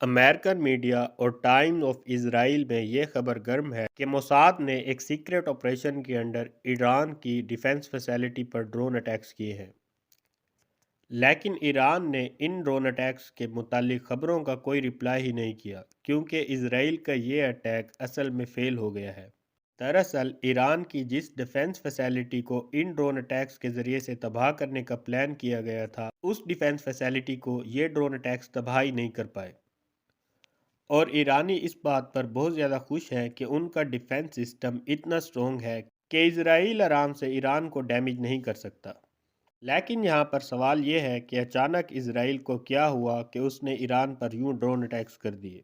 American media اور Times of Israel میں یہ خبر گرم ہے کہ موساد نے ایک سیکریٹ آپریشن کے انڈر ایران کی ڈیفنس فیسلٹی پر ڈرون اٹیکس کیے ہیں، لیکن ایران نے ان ڈرون اٹیکس کے متعلق خبروں کا کوئی رپلائی ہی نہیں کیا کیونکہ اسرائیل کا یہ اٹیک اصل میں فیل ہو گیا ہے۔ دراصل ایران کی جس ڈیفنس فیسلٹی کو ان ڈرون اٹیکس کے ذریعے سے تباہ کرنے کا پلان کیا گیا تھا، اس ڈیفنس فیسلٹی کو یہ ڈرون اٹیکس تباہ ہی نہیں کر پائے، اور ایرانی اس بات پر بہت زیادہ خوش ہیں کہ ان کا ڈیفنس سسٹم اتنا سٹرونگ ہے کہ اسرائیل آرام سے ایران کو ڈیمیج نہیں کر سکتا۔ لیکن یہاں پر سوال یہ ہے کہ اچانک اسرائیل کو کیا ہوا کہ اس نے ایران پر یوں ڈرون اٹیکس کر دیے۔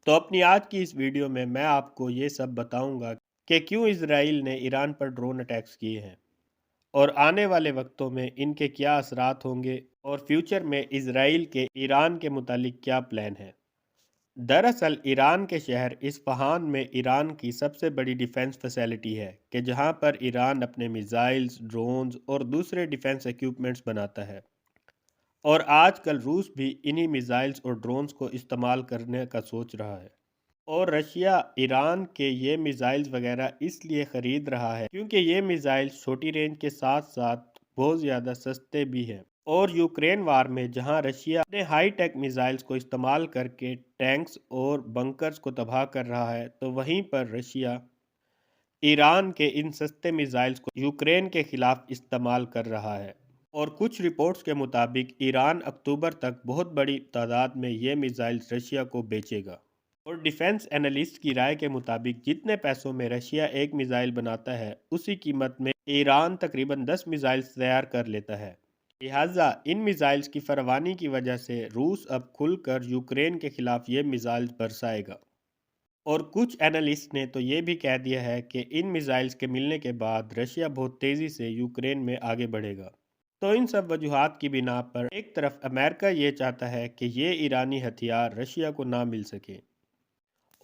تو اپنی آج کی اس ویڈیو میں آپ کو یہ سب بتاؤں گا کہ کیوں اسرائیل نے ایران پر ڈرون اٹیکس کیے ہیں، اور آنے والے وقتوں میں ان کے کیا اثرات ہوں گے، اور فیوچر میں اسرائیل کے ایران کے متعلق کیا پلان ہے۔ دراصل ایران کے شہر اصفہان میں ایران کی سب سے بڑی ڈیفنس فیسلٹی ہے کہ جہاں پر ایران اپنے میزائلز، ڈرونز اور دوسرے ڈیفنس ایکوپمنٹس بناتا ہے، اور آج کل روس بھی انہی میزائلز اور ڈرونز کو استعمال کرنے کا سوچ رہا ہے، اور رشیا ایران کے یہ میزائلز وغیرہ اس لیے خرید رہا ہے کیونکہ یہ میزائلز چھوٹی رینج کے ساتھ ساتھ بہت زیادہ سستے بھی ہیں، اور یوکرین وار میں جہاں رشیا اپنے ہائی ٹیک میزائلز کو استعمال کر کے ٹینکس اور بنکرز کو تباہ کر رہا ہے، تو وہیں پر رشیا ایران کے ان سستے میزائلز کو یوکرین کے خلاف استعمال کر رہا ہے، اور کچھ رپورٹس کے مطابق ایران اکتوبر تک بہت بڑی تعداد میں یہ میزائلز رشیا کو بیچے گا، اور ڈیفنس اینالسٹ کی رائے کے مطابق جتنے پیسوں میں رشیا ایک میزائل بناتا ہے، اسی قیمت میں ایران تقریباً 10 میزائلز تیار کر لیتا ہے۔ لہٰذا ان میزائلز کی فراوانی کی وجہ سے روس اب کھل کر یوکرین کے خلاف یہ میزائلز برسائے گا، اور کچھ اینالسٹ نے تو یہ بھی کہہ دیا ہے کہ ان میزائلز کے ملنے کے بعد رشیا بہت تیزی سے یوکرین میں آگے بڑھے گا۔ تو ان سب وجوہات کی بنا پر ایک طرف امریکہ یہ چاہتا ہے کہ یہ ایرانی ہتھیار رشیا کو نہ مل سکے،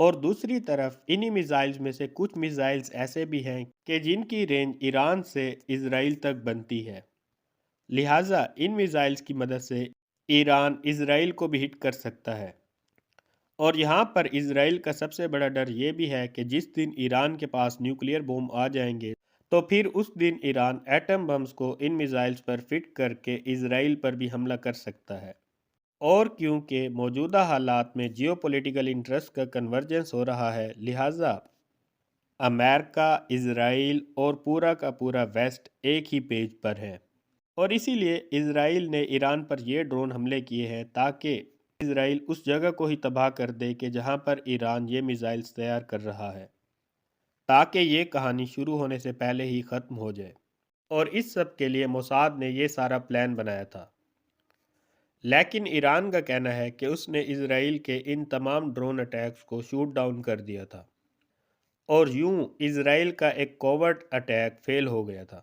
اور دوسری طرف انہی میزائلز میں سے کچھ میزائلز ایسے بھی ہیں کہ جن کی رینج ایران سے اسرائیل تک بنتی ہے، لہٰذا ان میزائلز کی مدد سے ایران اسرائیل کو بھی ہٹ کر سکتا ہے۔ اور یہاں پر اسرائیل کا سب سے بڑا ڈر یہ بھی ہے کہ جس دن ایران کے پاس نیوکلیئر بم آ جائیں گے تو پھر اس دن ایران ایٹم بمز کو ان میزائلز پر فٹ کر کے اسرائیل پر بھی حملہ کر سکتا ہے، اور کیونکہ موجودہ حالات میں جیو پولیٹیکل انٹرسٹ کا کنورجنس ہو رہا ہے، لہٰذا امریکہ، اسرائیل اور پورا کا پورا ویسٹ ایک ہی پیج پر ہے، اور اسی لیے اسرائیل نے ایران پر یہ ڈرون حملے کیے ہیں تاکہ اسرائیل اس جگہ کو ہی تباہ کر دے کہ جہاں پر ایران یہ میزائلز تیار کر رہا ہے، تاکہ یہ کہانی شروع ہونے سے پہلے ہی ختم ہو جائے۔ اور اس سب کے لیے موساد نے یہ سارا پلان بنایا تھا، لیکن ایران کا کہنا ہے کہ اس نے اسرائیل کے ان تمام ڈرون اٹیکس کو شوٹ ڈاؤن کر دیا تھا، اور یوں اسرائیل کا ایک کوورٹ اٹیک فیل ہو گیا تھا۔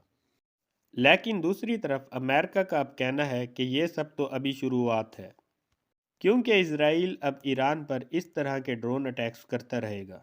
لیکن دوسری طرف امریکہ کا اب کہنا ہے کہ یہ سب تو ابھی شروعات ہے، کیونکہ اسرائیل اب ایران پر اس طرح کے ڈرون اٹیکس کرتا رہے گا۔